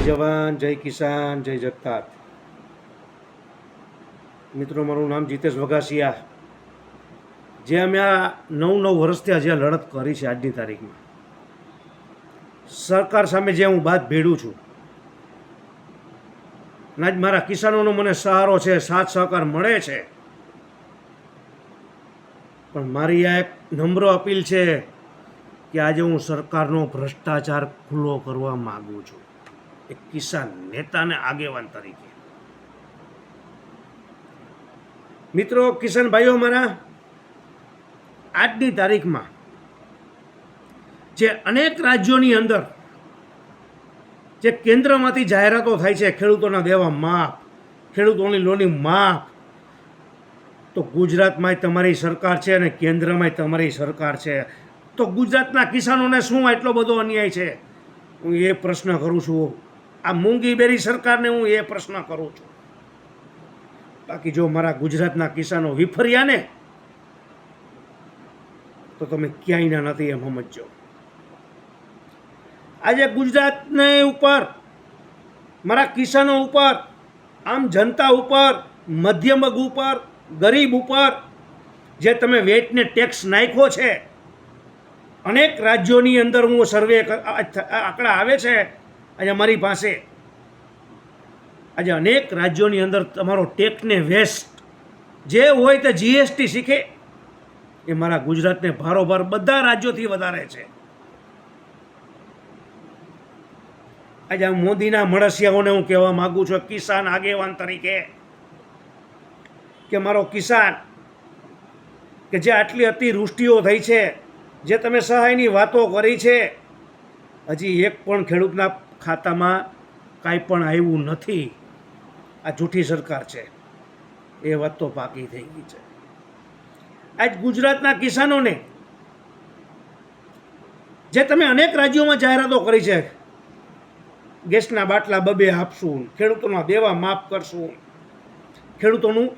જવાન, જય કિસાન, જય જગતાત. મિત્રો, મારું નામ જીતેશ વઘાસિયા. જે અમે આ 9 વર્ષથી આજે લડત કરી છે, આજની તારીખમાં સરકાર સામે જે હું બાદ ભેડું છું, આજ મારા કિસાનોનો મને સહારો છે, સાથ સહકાર મળે છે. પણ મારી આ એક નમ્ર અપીલ છે કે આજે હું સરકારનો ભ્રષ્ટાચાર ખુલ્લો કરવા માગું છું, એક કિસાન નેતા અને આગેવાન તરીકે. મિત્રો, કિસાન ભાઈઓ, મારા આજની તારીખમાં જે અનેક રાજ્યોની અંદર જે કેન્દ્રમાંથી જાહેરાતો થાય છે, ખેડૂતોના દેવા માફ, ખેડૂતોની લોનની માફ, તો ગુજરાતમાં તમારી સરકાર છે અને કેન્દ્રમાં તમારી સરકાર છે, તો ગુજરાતના કિસાનોને શું એટલો બધો અન્યાય છે? હું એ પ્રશ્ન કરું છું. આ મૂંગીબેરી સરકારને હું એ પ્રશ્ન કરું છું. બાકી જો મારા ગુજરાતના કિસાનો વિફર્યા ને, તો તમે ક્યાંયના નથી, એમ સમજો. આજે ગુજરાતને ઉપર, મારા કિસાનો ઉપર, આમ જનતા ઉપર, મધ્યમ વર્ગ ઉપર, ગરીબ ઉપર જે તમે વેટને ટેક્સ નાખ્યો છે, અનેક રાજ્યોની અંદર હું સર્વે આંકડા આવે છે આજે મારી પાસે. આજે અનેક રાજ્યોની અંદર તમારો ટેક્સને વેસ્ટ જે હોય તે જીએસટી શીખે એ મારા ગુજરાતને ભારોભાર બધા રાજ્યોથી વધારે છે. આજે મોદીના મળસિયાઓને હું કહેવા માગું છું કિસાન આગેવાન તરીકે કે મારો કિસાન કે જે આટલી અતિવૃષ્ટિઓ થઈ છે, જે તમે સહાયની વાતો કરી છે, હજી એક પણ ખેડૂતના ખાતામાં કાંઈ પણ આવ્યું નથી. આ જૂઠી સરકાર છે, એ વાત તો પાકી થઈ ગઈ છે. આજ ગુજરાતના કિસાનોને જે તમે અનેક રાજ્યોમાં જાહેરાતો કરી છે, ગેસના બાટલા 2 આપશું, ખેડૂતોના દેવા માફ કરશું, ખેડૂતોનું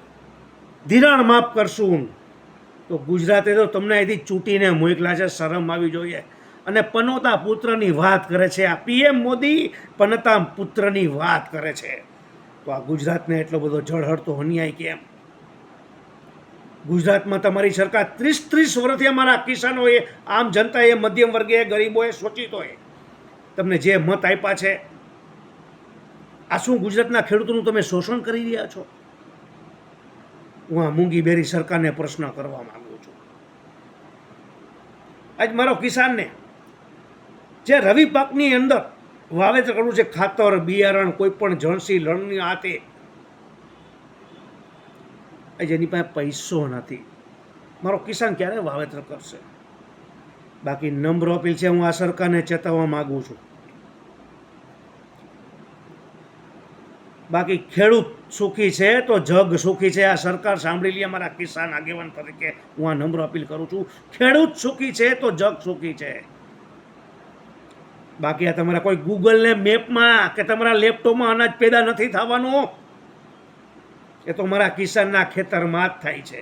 ધિરાણ માફ કરશું, તો ગુજરાતે તો તમને અહીંથી ચૂંટીને મોકલા છે. શરમ આવી જોઈએ. અને પનોતા પુત્રની વાત કરે છે આ પીએમ મોદી, પનોતા પુત્રની વાત કરે છે. તો આ ગુજરાતને એટલો બધો જળહળતો અન્યાય કેમ? ગુજરાતમાં તમારી સરકાર 30 વર્ષથી અમારા કિસાનોએ, આમ જનતાએ, મધ્યમ વર્ગે, ગરીબોએ, શોષિતોએ તમને જે મત આપ્યા છે, આ શું ગુજરાતના ખેડૂતોનું તમે શોષણ કરી રહ્યા છો? હું આ મૂંગીબેરી સરકારને પ્રશ્ન કરવા માંગુ છું. આજ મારો કિસાનને જે રવિ પાકની અંદર વાવેતર કરવું છે, ખાતર, બિયારણ, કોઈ પણ જણસી લણની આતે, જેની પાસે પૈસો નથી, મારો કિસાન ક્યારે વાવેતર કરશે? બાકી નમ્ર અપીલ છે, હું આ સરકારને ચેતવવા માગું છું. બાકી ખેડૂત સુખી છે તો જગ સુખી છે. આ સરકાર સાંભળી લે. મારા કિસાન આગેવાન તરીકે હું આ નમ્ર અપીલ કરું છું. ખેડૂત સુખી છે તો જગ સુખી છે. બાકી આ તમારા કોઈ ગૂગલને મેપમાં કે તમારા લેપટોપમાં અનાજ પેદા નથી થવાનું. એ તો મારા કિસાનના ખેતરમાં જ થાય છે.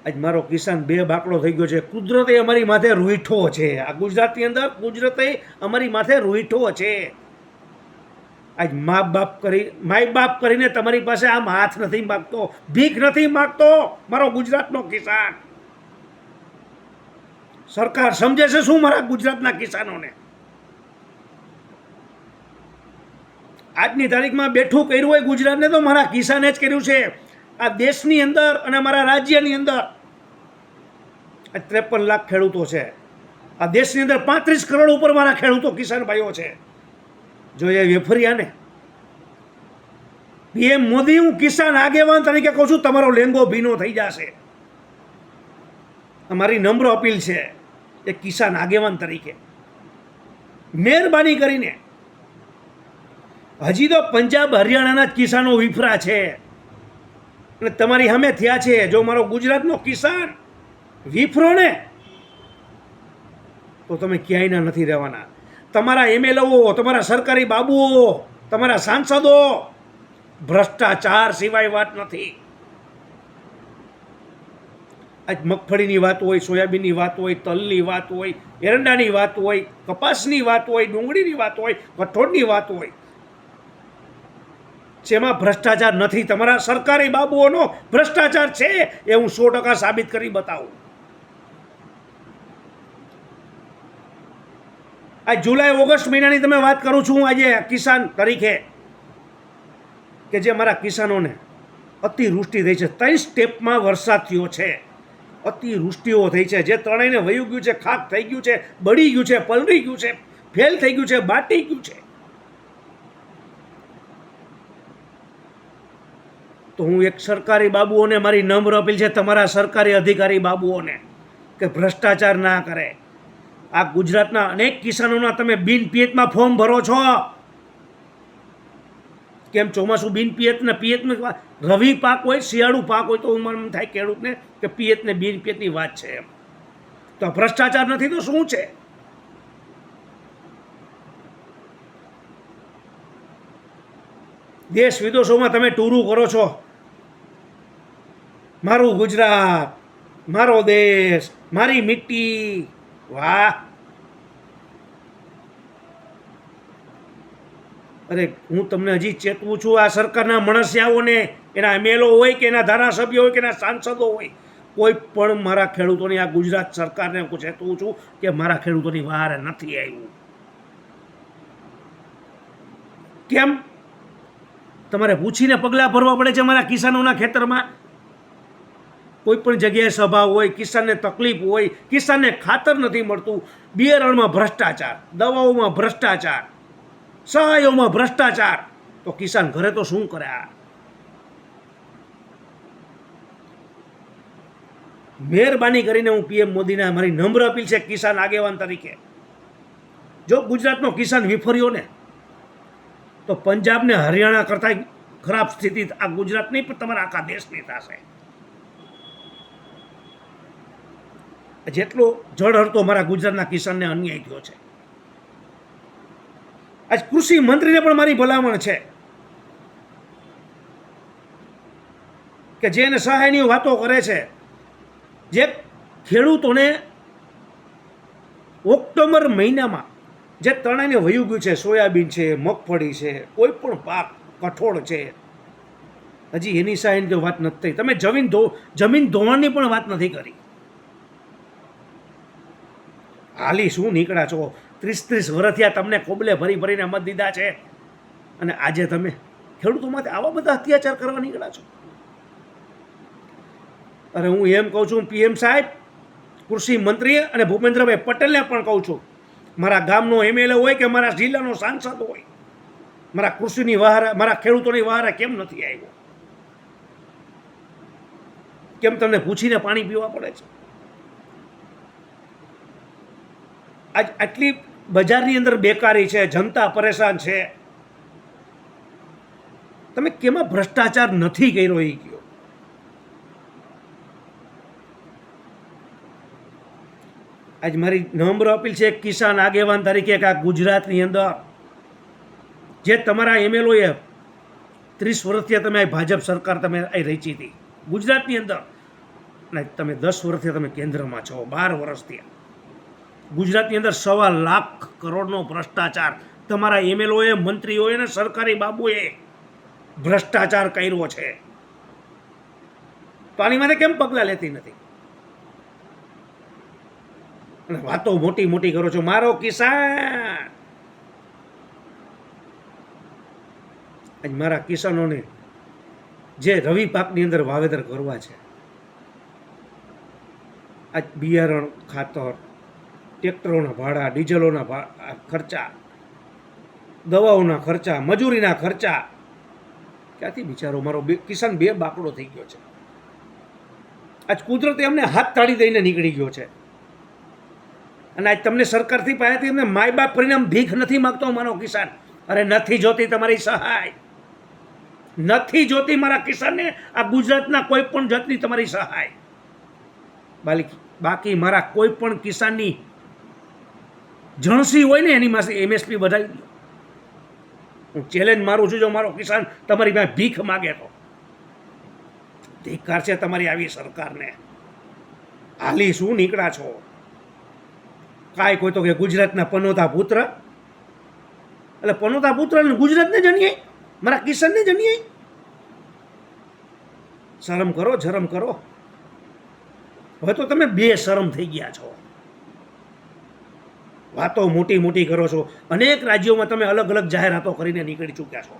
આજ મારો કિસાન 2 બાકડો થઈ ગયો છે. કુદરતે અમારી માથે રૂઈઠો છે. આ ગુજરાતની અંદર કુદરતે અમારી માથે રૂઈઠો છે. આજ માય બાપ કરીને તમારી પાસે આમ હાથ નથી માગતો, ભીખ નથી માગતો મારો ગુજરાતનો કિસાન. સરકાર સમજે છે શું મારા ગુજરાતના કિસાનોને? આજની તારીખમાં બેઠું કર્યું હોય ગુજરાતને તો મારા કિસાને જ કર્યું છે. આ દેશની અંદર અને મારા રાજ્યની અંદર 53 લાખ ખેડૂતો છે. આ દેશની અંદર 35 કરોડ ઉપર મારા ખેડૂતો, કિસાન ભાઈઓ છે. જો એ વેફર્યા ને, પીએમ મોદી, હું કિસાન આગેવાન તરીકે કહું છું, તમારો લેંગો ભીનો થઈ જશે. અમારી નમ્ર અપીલ છે એ કિસાન આગેવાન તરીકે, મહેરબાની કરીને, હજી તો પંજાબ હરિયાણાના જ કિસાનો વિફરા છે અને તમારી સામે થયા છે. જો મારો ગુજરાતનો કિસાન વિફરો ને, તો તમે ક્યાંયના નથી રહેવાના. તમારા એમએલઓ, તમારા સરકારી બાબુઓ, તમારા સાંસદો ભ્રષ્ટાચાર સિવાય વાત નથી. આજ મગફળીની વાત હોય, સોયાબીનની વાત હોય, તલની વાત હોય, એરંડાની વાત હોય, કપાસની વાત હોય, ડુંગળીની વાત હોય, કઠોળની વાત હોય, જેમાં ભ્રષ્ટાચાર નથી. તમારા સરકારી બાબુઓનો ભ્રષ્ટાચાર છે એ હું 100% સાબિત કરી બતાવું. આ જુલાઈ ઓગસ્ટ મહિનાની તમે વાત કરું છું આજે કિસાન તરીકે, કે જે મારા કિસાનોને અતિવૃષ્ટિ થઈ છે. 3 સ્ટેપમાં વરસાદ થયો છે, અતિવૃષ્ટિઓ થઈ છે, જે ત્રણેયને વયું ગયું છે, ખાક થઈ ગયું છે, બળી ગયું છે, પલળી ગયું છે, ફેલ થઈ ગયું છે, બાટી ગયું છે. તો હું એક સરકારી બાબુઓને મારી નમ્ર અપીલ છે, તમારા સરકારી અધિકારી બાબુઓને, કે ભ્રષ્ટાચાર ના કરે. આ ગુજરાતના અનેક કિસાનોના તમે બિનપિયતમાં ફોર્મ ભરો છો. કેમ ચોમાસું બિનપિયત ને પિયતમાં, રવિ પાક હોય, શિયાળુ પાક હોય, તો મન થાય ખેડૂતને કે પિયત ને બિનપિયતની વાત છે એમ. તો ભ્રષ્ટાચાર નથી તો શું છે? દેશ વિદેશોમાં તમે ટૂરું કરો છો, મારું ગુજરાત, મારો દેશ, મારી મિટ્ટી. વાહ! અરે હું તમને હજી ચેતવું છું, આ સરકારના મણસિયાઓને, એના એમએલઓ હોય કે એના ધારાસભ્યો હોય કે એના સાંસદો હોય, કોઈ પણ મારા ખેડૂતોની, આ ગુજરાત સરકારને હું ચેતવું છું કે મારા ખેડૂતોની વાર નથી આવ્યું. કેમ? તમારે પૂછીને પગલાં ભરવા પડે છે. મારા કિસાનોના ખેતરમાં કોઈ પણ જગ્યાએ સભા હોય, કિસાનને તકલીફ હોય, કિસાનને ખાતર નથી મળતું, બિયારણમાં ભ્રષ્ટાચાર, દવાઓમાં ભ્રષ્ટાચાર, સહાયોમાં ભ્રષ્ટાચાર, તો કિસાન ઘરે તો શું કરે? મહેરબાની કરીને હું પીએમ મોદીને મારી નમ્ર અપીલ છે કિસાન આગેવાન તરીકે, જો ગુજરાતનો કિસાન વિફર્યો ને તો પંજાબ ને હરિયાણા કરતાં ખરાબ સ્થિતિ આ ગુજરાતની પણ તમારા આખા દેશની થશે. જેટલો જળહળતો મારા ગુજરાતના કિસાનને અન્યાય થયો છે. આજ કૃષિ મંત્રીને પણ મારી ભલામણ છે કે જેને સહાયની વાતો કરે છે, જે ખેડૂતોને ઓક્ટોબર મહિનામાં જે ત્રણેયને વયું ગયું છે, સોયાબીન છે, મગફળી છે, કોઈ પણ પાક, કઠોળ છે, હજી એની સહાયની વાત નથી થઈ. તમે જમીન ધોવાણની પણ વાત નથી કરી. હાલી શું નીકળ્યા છો? 30 વર્ષથી તમને કોબલે ભરી ભરીને મત દીધા છે, અને આજે તમે ખેડૂતો માટે આવા બધા અત્યાચાર કરવા નીકળ્યા છો. અરે હું એમ કહું છું, પીએમ સાહેબ, કૃષિ મંત્રી અને ભૂપેન્દ્રભાઈ પટેલને પણ કહું છું, મારા ગામનો એમએલએ હોય કે મારા જિલ્લાનો સાંસદ હોય, મારા કૃષિની વહારે, મારા ખેડૂતોની વહારે કેમ નથી આવ્યો? કેમ તમને પૂછીને પાણી પીવા પડે છે? આજ આટલી બજારની અંદર બેકારી છે, જનતા પરેશાન છે, તમે કેમાં ભ્રષ્ટાચાર નથી કર્યો એ કહો? આજ મારી નમ્ર અપીલ છે કિસાન આગેવાન તરીકે કે આ ગુજરાતની અંદર જે તમારા એમએલઓએ 30 વર્ષથી તમે ભાજપ સરકાર તમે રચી હતી ગુજરાતની અંદર, અને તમે 10 વર્ષથી તમે કેન્દ્રમાં છો, 12 વર્ષથી ગુજરાતની અંદર 1.25 લાખ કરોડનો ભ્રષ્ટાચાર તમારા એમએલઓએ, મંત્રીઓએ અને સરકારી બાબુએ ભ્રષ્ટાચાર કર્યો છે. તો આની માટે કેમ પગલાં લેતી નથી? અને વાતો મોટી મોટી કરો છો, મારો કિસાન. આજ મારા કિસાનોને જે રવિ પાકની અંદર વાવેતર કરવા છે, આજ બિયારણ, ખાતર, ટ્રેક્ટરોના ભાડા, ડીઝલોના ખર્ચા, દવાઓના ખર્ચા, મજૂરીના ખર્ચા, ક્યાંથી બિચારો મારો કિસાન બે બાકડો થઈ ગયો છે. આજ કુદરતે અમને હાથ તાળી દઈને નીકળી ગયો છે, અને આજ તમને સરકારથી પાસેથી અમને માય બાપ પરિણામ ભીખ નથી માગતો મારો કિસાન. અરે નથી જોતી તમારી સહાય, નથી જોતી મારા કિસાનને આ ગુજરાતના કોઈ પણ જાતની તમારી સહાય. બાકી મારા કોઈ પણ કિસાનની જણસી હોય ને એની પાસે એમએસપી વધારી દો. હું ચેલેન્જ મારું છું, જો મારો કિસાન તમારી પાસે ભીખ માગે તો ધિક્કાર છે તમારી આવી સરકારને. હાલી શું નીકળ્યા છો? કાંઈ કોઈ તો કે ગુજરાતના પનોતા પુત્ર, એટલે પનોતા પુત્ર ને ગુજરાતને જણીએ, મારા કિશનને જણીએ. શરમ કરો, શરમ કરો. હવે તો તમે બે શરમ થઈ ગયા છો. વાતો મોટી મોટી કરો છો. અનેક રાજ્યોમાં તમે અલગ અલગ જાહેરાતો કરીને નીકળી ચૂક્યા છો.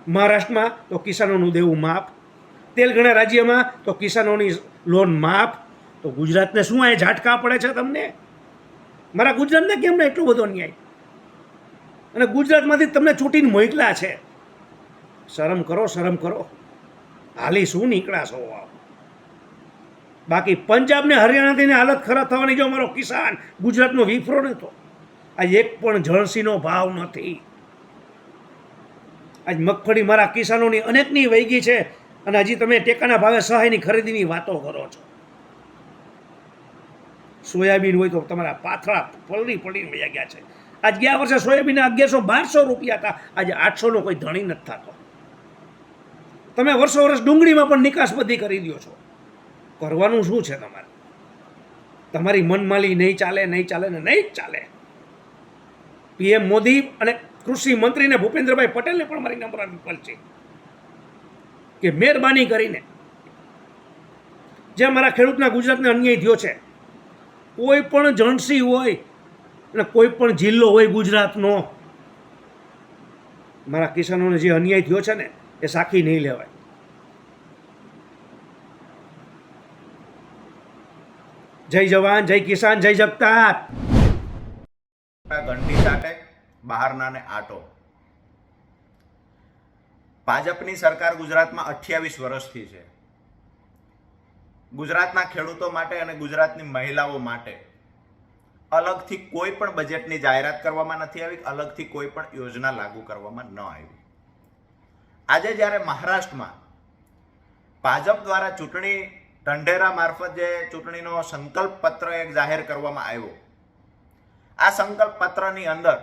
મહારાષ્ટ્રમાં તો કિસાનોનું દેવું માફ, તેલંગાણા રાજ્યમાં તો કિસાનોની લોન માફ. તો ગુજરાતને શું આ ઝાટકા પડે છે તમને? મારા ગુજરાતને કેમ ને એટલો બધો ન્યાય? અને ગુજરાતમાંથી તમને ચૂંટીને મોકલ્યા છે. શરમ કરો, શરમ કરો. હાલી શું નીકળ્યા છો? બાકી પંજાબ ને હરિયાણાથી હાલત ખરાબ થવાની. જો મારો કિસાન ગુજરાતનો વિફરો ને તો આજ એક પણ જળસીનો ભાવ નથી. આજ મગફળી મારા કિસાનોની અનેકની વહી ગઈ છે અને હજી તમે ટેકાના ભાવે સહાયની ખરીદીની વાતો કરો છો. સોયાબીન હોય તો તમારા પાથરા પલળી પડીને વયા ગયા છે. આજ ગયા વર્ષે સોયાબીનના 1100-1200 રૂપિયા હતા, આજે 800 નો કોઈ ધણી નથી થતો. તમે વર્ષો વર્ષ ડુંગળીમાં પણ નિકાસબંધી કરી દો છો. કરવાનું શું છે તમારે? તમારી મનમાલી નહીં ચાલે, નહીં ચાલે ને નહીં જ ચાલે. પીએમ મોદી અને કૃષિ મંત્રીને ભૂપેન્દ્રભાઈ પટેલને પણ મારી નમ્ર અપીલ છે કે મહેરબાની કરીને જે મારા ખેડૂતના ગુજરાતને અન્યાય થયો છે, કોઈ પણ જણસી હોય અને કોઈ પણ જિલ્લો હોય ગુજરાતનો, મારા કિસાનોને જે અન્યાય થયો છે ને એ સાખી નહીં લેવાય. જય જવાન, જય કિસાન, જય જગતાર. ઘંટી ચાટે બહારના ને આટો. ભાજપની સરકાર ગુજરાતમાં 28 વર્ષથી છે. ગુજરાતના ખેડૂતો માટે અને ગુજરાતની મહિલાઓ માટે અલગથી કોઈ પણ બજેટની જાહેરાત કરવામાં નથી આવી, અલગથી કોઈ પણ યોજના લાગુ કરવામાં ન આવી. આજે જ્યારે મહારાષ્ટ્રમાં ભાજપ દ્વારા ચૂંટણી ઢંઢેરા મારફત જે ચૂંટણીનો સંકલ્પ પત્ર એક જાહેર કરવામાં આવ્યો, આ સંકલ્પ પત્રની અંદર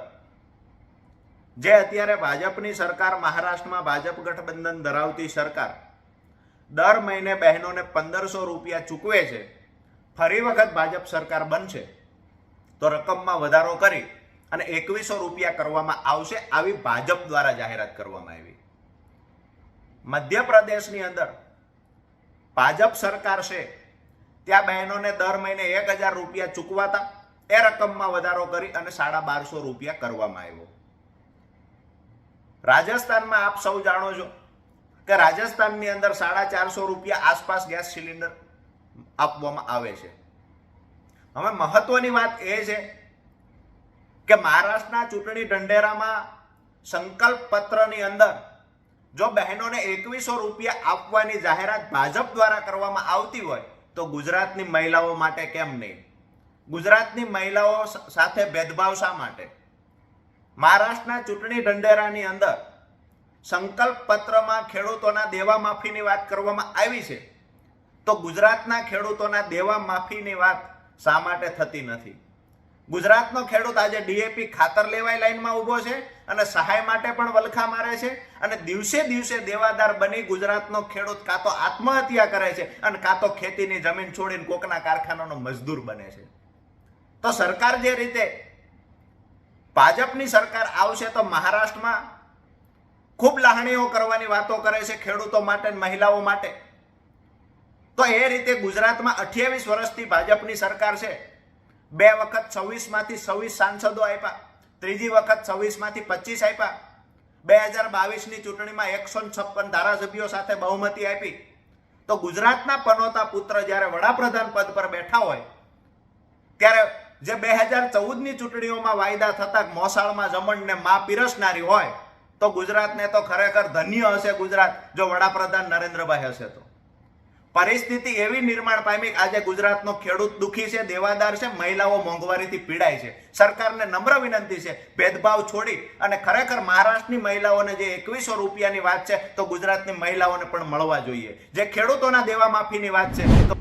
જે અત્યારે ભાજપની સરકાર, મહારાષ્ટ્રમાં ભાજપ ગઠબંધન ધરાવતી સરકાર દર મહિને બહેનોને 1500 રૂપિયા ચૂકવે છે. ફરી વખત ભાજપ સરકાર બનશે તો રકમમાં વધારો કરી અને 2100 રૂપિયા કરવામાં આવશે, આવી ભાજપ દ્વારા જાહેરાત કરવામાં આવી. મધ્યપ્રદેશની અંદર ભાજપ સરકાર છે, ત્યાં બહેનોને દર મહિને 1000 રૂપિયા ચૂકવાતા, એ રકમમાં વધારો કરી અને 1250 રૂપિયા કરવામાં આવ્યો. રાજસ્થાનમાં આપ સૌ જાણો છો કે રાજસ્થાનની અંદર 450 રૂપિયા આસપાસ ગેસ સિલિન્ડર આપવામાં આવે છે. હવે મહત્વની વાત એ છે કે મહારાષ્ટ્રના ચૂંટણી ઢંઢેરામાં સંકલ્પ પત્રની અંદર જો બહેનોને 2100 રૂપિયા આપવાની જાહેરાત ભાજપ દ્વારા કરવામાં આવતી હોય તો ગુજરાતની મહિલાઓ માટે કેમ નહીં? ગુજરાતની મહિલાઓ સાથે ભેદભાવ શા માટે? મહારાષ્ટ્રના ચૂંટણી ઢંઢેરાની અંદર સંકલ્પ પત્રમાં ખેડૂતોના દેવા માફીની વાત કરવામાં આવી છે, તો ગુજરાતના ખેડૂતોના દેવા માફીની વાત શા માટે થતી નથી? ગુજરાતનો ખેડૂત આજે ડીએપી ખાતર લેવાય લાઈનમાં ઊભો છે અને સહાય માટે પણ વલખા મારે છે, અને દિવસે દિવસે દેવાદાર બની ગુજરાતનો ખેડૂત કાં તો આત્મહત્યા કરે છે અને કાં તો ખેતીની જમીન છોડીને કોકના કારખાનાનો મજદૂર બને છે. તો સરકાર જે રીતે ભાજપની સરકાર આવશે તો મહારાષ્ટ્રમાં ખૂબ લાગણીઓ કરવાની વાતો કરે છે ખેડૂતો માટે, મહિલાઓ માટે. તો એ રીતે ગુજરાતમાં 28 વર્ષથી ભાજપની સરકાર છે. 2 વખત 26 માંથી 26 સાંસદો આપ્યા, ત્રીજી વખત 26 માંથી 25 આપ્યા. 2022ની ચૂંટણીમાં 156 ધારાસભ્યો સાથે બહુમતી આપી. તો ગુજરાતના પનોતા પુત્ર જ્યારે વડાપ્રધાન પદ પર બેઠા હોય ત્યારે જે 2014ની ચૂંટણીઓમાં વાયદા થતા મોસાળમાં જમણને માં પીરસનારી હોય, તો ગુજરાતને તો ખરેખર ધન્ય હશે ગુજરાત જો વડાપ્રધાન નરેન્દ્રભાઈ હશે. તો પરિસ્થિતિ એવી નિર્માણ પામી કે આજે ગુજરાતનો ખેડૂત દુખી છે, દેવાદાર છે, મહિલાઓ મોંઘવારીથી પીડાય છે. સરકારને નમ્ર વિનંતી છે, ભેદભાવ છોડી અને ખરેખર મહારાષ્ટ્રની મહિલાઓને જે 2100 રૂપિયાની વાત છે તો ગુજરાતની મહિલાઓને પણ મળવા જોઈએ. જે ખેડૂતોના દેવા માફીની વાત છે તો